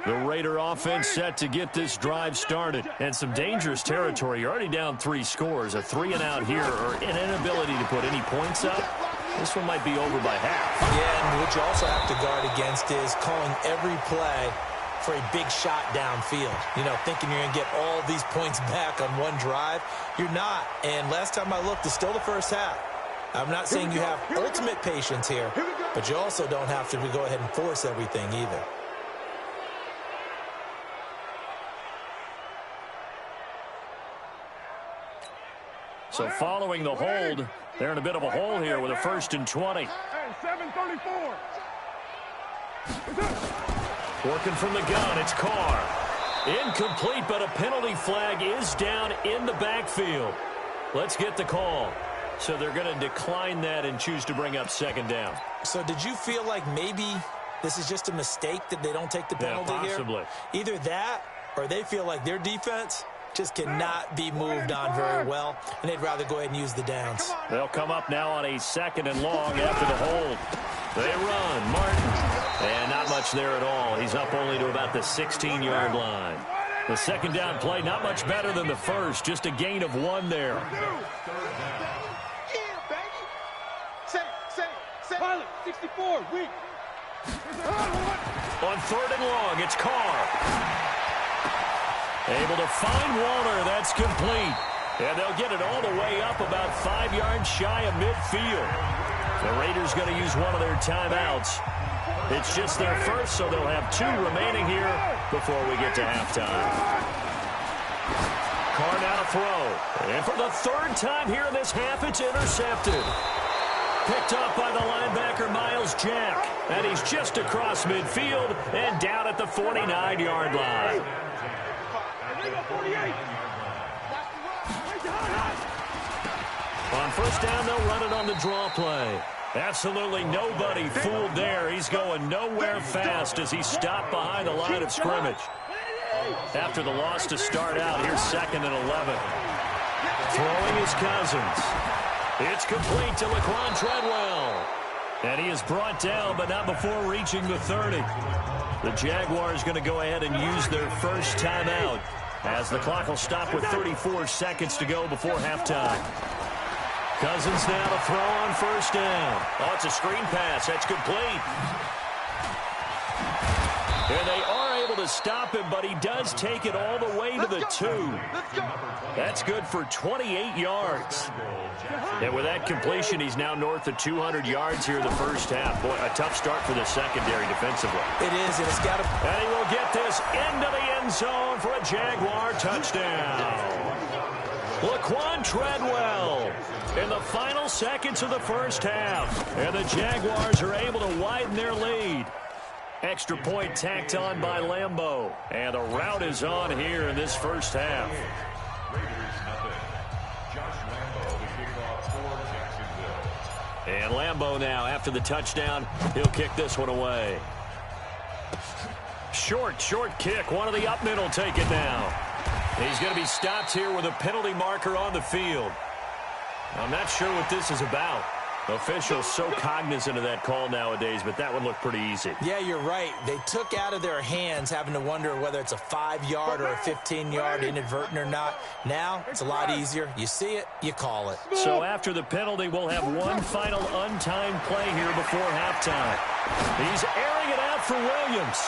The Raider offense set to get this drive started. And some dangerous territory. You're already down 3 scores. A 3-and-out here or an inability to put any points up. This one might be over by half. Yeah, and what you also have to guard against is calling every play for a big shot downfield. You know, thinking you're going to get all these points back on one drive. You're not. And last time I looked, it's still the first half. I'm not saying you have ultimate patience here, but you also don't have to go ahead and force everything either. So following the hold, they're in a bit of a hole here with a 1st and 20. Hey, 7:34. Working from the gun, it's Carr. Incomplete, but a penalty flag is down in the backfield. Let's get the call. So they're going to decline that and choose to bring up 2nd down. So did you feel like maybe this is just a mistake that they don't take the penalty possibly. here? Either that or they feel like their defense just cannot be moved on very well, and they'd rather go ahead and use the downs. They'll come up now on a 2nd and long after the hold. They run. Martin. And not much there at all. He's up only to about the 16-yard line. The 2nd down play, not much better than the first. Just a gain of 1 there. Pilot, 64, weak. On 3rd and long, it's Carr. Able to find Walter. That's complete. And they'll get it all the way up about 5 yards shy of midfield. The Raiders going to use one of their timeouts. It's just their first, so they'll have 2 remaining here before we get to halftime. Carr now to throw. And for the 3rd time here in this half, it's intercepted. Picked up by the linebacker, Miles Jack. And he's just across midfield and down at the 49-yard line. On 1st down, they'll run it on the draw play. Absolutely nobody fooled there. He's going nowhere fast as he stopped behind the line of scrimmage. After the loss to start out, here's 2nd and 11. Throwing his Cousins. It's complete to Laquan Treadwell. And he is brought down, but not before reaching the 30. The Jaguars going to go ahead and use their first timeout as the clock will stop with 34 seconds to go before halftime. Cousins now to throw on 1st down. Oh, it's a screen pass. That's complete. And they are able to stop him, but he does take it all the way to the 2. That's good for 28 yards. And with that completion, he's now north of 200 yards here in the first half. Boy, a tough start for the secondary defensively. It is, and it's got to... And he will get this into the end zone for a Jaguar touchdown. Laquan Treadwell in the final seconds of the first half. And the Jaguars are able to widen their lead. Extra point tacked on by Lambeau. And the route is on here in this first half. And Lambeau now, after the touchdown, he'll kick this one away. Short kick. One of the up men will take it now. He's going to be stopped here with a penalty marker on the field. I'm not sure what this is about. Officials so cognizant of that call nowadays, but that one looked pretty easy. Yeah, you're right. They took out of their hands having to wonder whether it's a 5-yard or a 15-yard inadvertent or not. Now, it's a lot easier. You see it, you call it. So after the penalty, we'll have one final untimed play here before halftime. He's airing it out for Williams.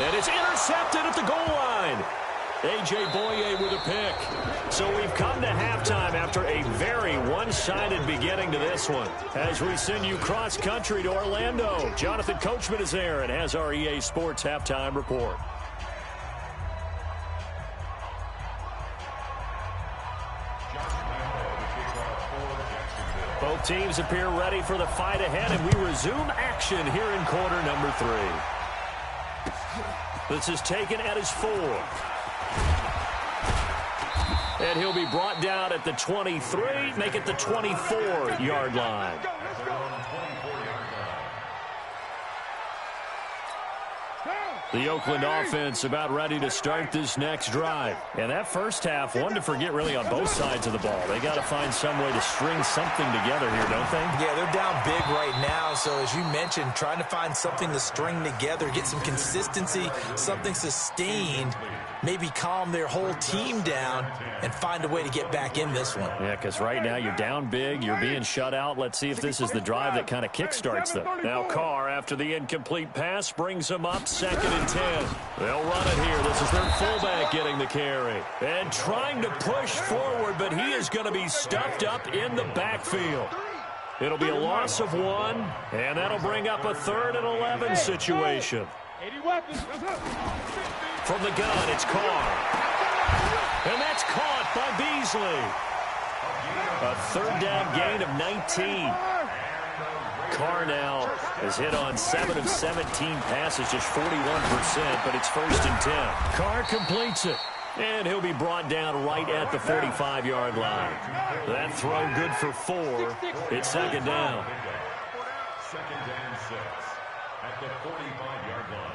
And it's intercepted at the goal line. A.J. Boye with a pick. So we've come to halftime after a very one-sided beginning to this one. As we send you cross-country to Orlando, Jonathan Coachman is there and has our EA Sports halftime report. Both teams appear ready for the fight ahead, and we resume action here in quarter number 3. This is taken at his 4. And he'll be brought down at the 23, make it the 24-yard line. The Oakland offense about ready to start this next drive. And that first half, one to forget really on both sides of the ball. They got to find some way to string something together here, don't they? Yeah, they're down big right now. So as you mentioned, trying to find something to string together, get some consistency, something sustained, maybe calm their whole team down and find a way to get back in this one. Yeah, because right now you're down big, you're being shut out. Let's see if this is the drive that kind of kickstarts them. Now Carr, after the incomplete pass, brings them up 2nd and 10. They'll run it here. This is their fullback getting the carry. And trying to push forward, but he is going to be stuffed up in the backfield. It'll be a loss of 1, and that'll bring up a 3rd and 11 situation. From the gun, it's Carr. And that's caught by Beasley. A 3rd down gain of 19. Carr now has hit on 7 of 17 passes, just 41%, but it's 1st and 10. Carr completes it, and he'll be brought down right at the 45-yard line. That throw good for 4. It's 2nd down. 2nd and 6 at the 45-yard line.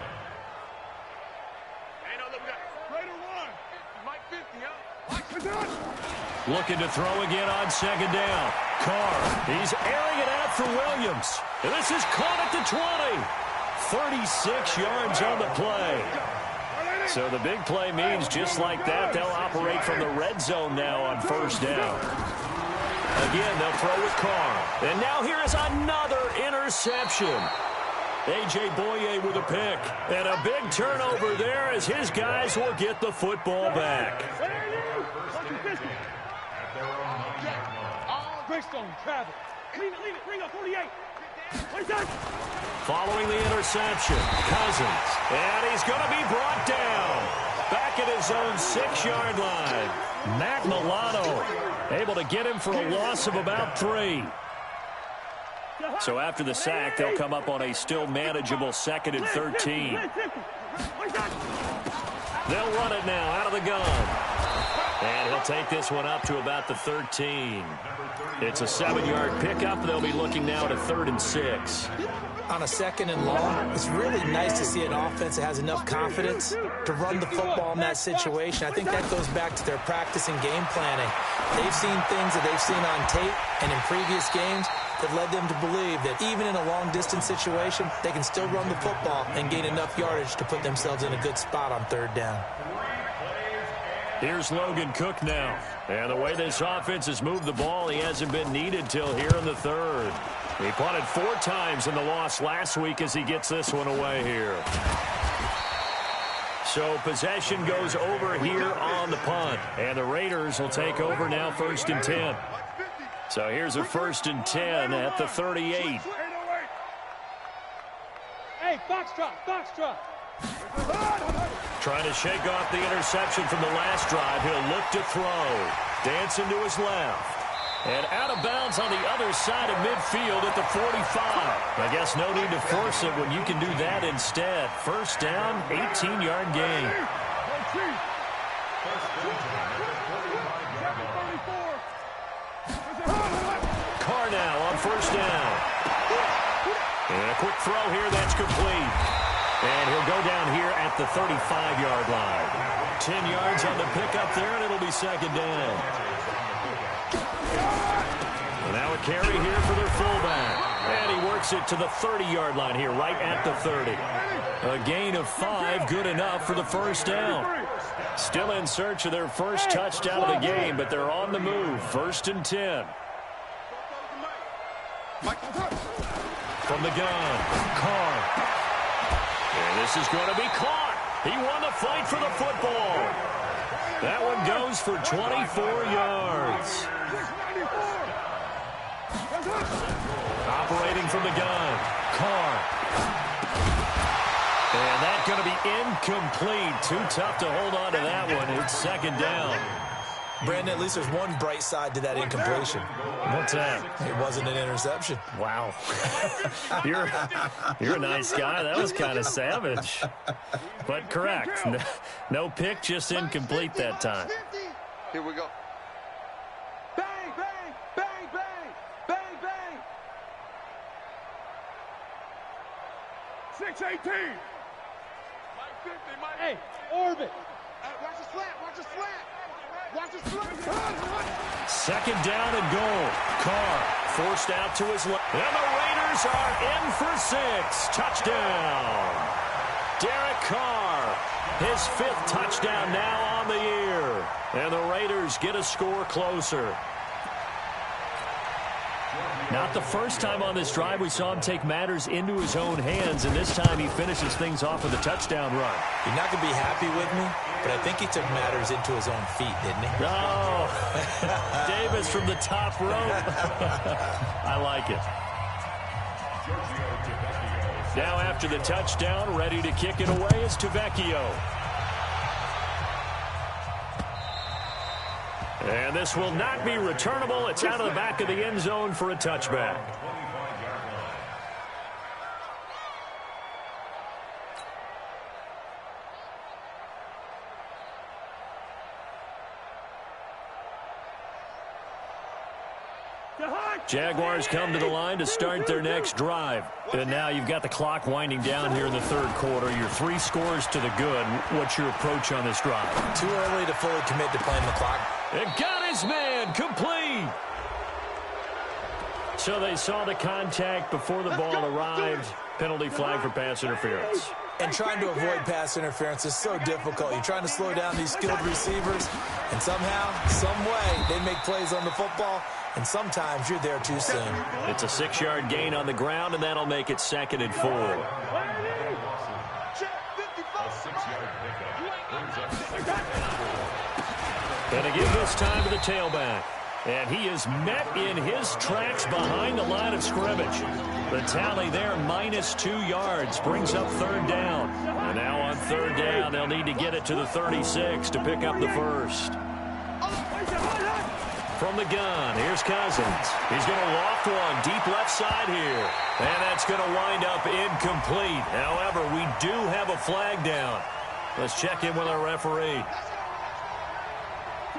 Looking to throw again on 2nd down. Carr, he's airing it out for Williams. And this is caught at the 20. 36 yards on the play. So the big play means just like that, they'll operate from the red zone now on 1st down. Again, they'll throw with Carr. And now here is another interception. A.J. Boye with a pick. And a big turnover there as his guys will get the football back. Following the interception, Cousins. And he's going to be brought down. Back at his own 6-yard line. Matt Milano able to get him for a loss of about 3. So after the sack, they'll come up on a still manageable 2nd and 13. They'll run it now out of the gun. And he'll take this one up to about the 13. It's a 7-yard pickup. They'll be looking now to 3rd and 6. On a 2nd and long, it's really nice to see an offense that has enough confidence to run the football in that situation. I think that goes back to their practice and game planning. They've seen things that they've seen on tape and in previous games that led them to believe that even in a long-distance situation, they can still run the football and gain enough yardage to put themselves in a good spot on 3rd down. Here's Logan Cook now. And the way this offense has moved the ball, he hasn't been needed till here in the 3rd. He punted 4 times in the loss last week as he gets this one away here. So possession goes over here on the punt. And the Raiders will take over now 1st and 10. So here's a 1st and 10 at the 38. Hey, foxtrot, foxtrot. Trying to shake off the interception from the last drive. He'll look to throw. Dancing to his left. And out of bounds on the other side of midfield at the 45. I guess no need to force it when you can do that instead. 1st down, 18-yard gain. Carr now on 1st down. And a quick throw here, that's complete. And he'll go down here at the 35-yard line. 10 yards on the pickup there, and it'll be 2nd down. And now a carry here for their fullback. And he works it to the 30-yard line here, right at the 30. A gain of 5, good enough for the 1st down. Still in search of their first touchdown of the game, but they're on the move. 1st and 10. From the gun, Carr. And this is going to be caught. He won the fight for the football. That one goes for 24 yards. Operating from the gun, Carr. And that's going to be incomplete. Too tough to hold on to that one. It's 2nd down. Brandon, at least there's one bright side to that incompletion. What's that? It wasn't an interception. Wow. You're a nice guy. That was kind of savage. But correct. No pick, just incomplete that time. Here we go. Bang, bang, bang, bang, bang, bang. 6-18. Hey, orbit. Watch the slant. Watch the slant. Watch the slant. Second down and goal. Carr forced out to his left. And the Raiders are in for 6. Touchdown. Derek Carr, his 5th touchdown now on the year. And the Raiders get a score closer. Not the first time on this drive we saw him take matters into his own hands, and this time he finishes things off with a touchdown run. You're not going to be happy with me, but I think he took matters into his own feet, didn't he? Oh, Davis from the top rope. I like it. Now after the touchdown, ready to kick it away is Tavecchio. And this will not be returnable. It's out of the back of the end zone for a touchback. Jaguars come to the line to start their next drive. And now you've got the clock winding down here in the third quarter. You're 3 scores to the good. What's your approach on this drive? Too early to fully commit to playing the clock. It got his man complete. So they saw the contact before the ball arrived. Penalty flag for pass interference. And trying to avoid pass interference is so difficult. You're trying to slow down these skilled receivers, and somehow, some way, they make plays on the football, and sometimes you're there too soon. It's a 6-yard gain on the ground, and that'll make it 2nd and 4. And again this time to the tailback. And he is met in his tracks behind the line of scrimmage. The tally there, -2 yards, brings up 3rd down. And now on 3rd down, they'll need to get it to the 36 to pick up the first. From the gun, here's Cousins. He's going to loft one deep left side here. And that's going to wind up incomplete. However, we do have a flag down. Let's check in with our referee.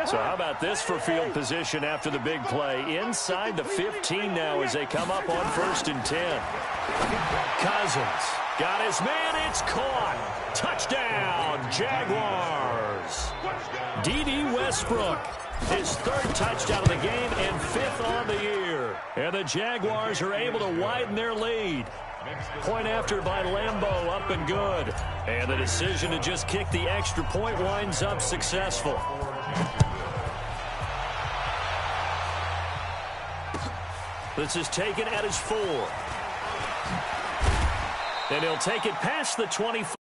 So how about this for field position after the big play? Inside the 15 now as they come up on 1st and 10. Cousins got his man. It's caught. Touchdown, Jaguars. D.D. Westbrook, his 3rd touchdown of the game and 5th on the year. And the Jaguars are able to widen their lead. Point after by Lambeau, up and good. And the decision to just kick the extra point winds up successful. This is taken at his 4. And he'll take it past the 25.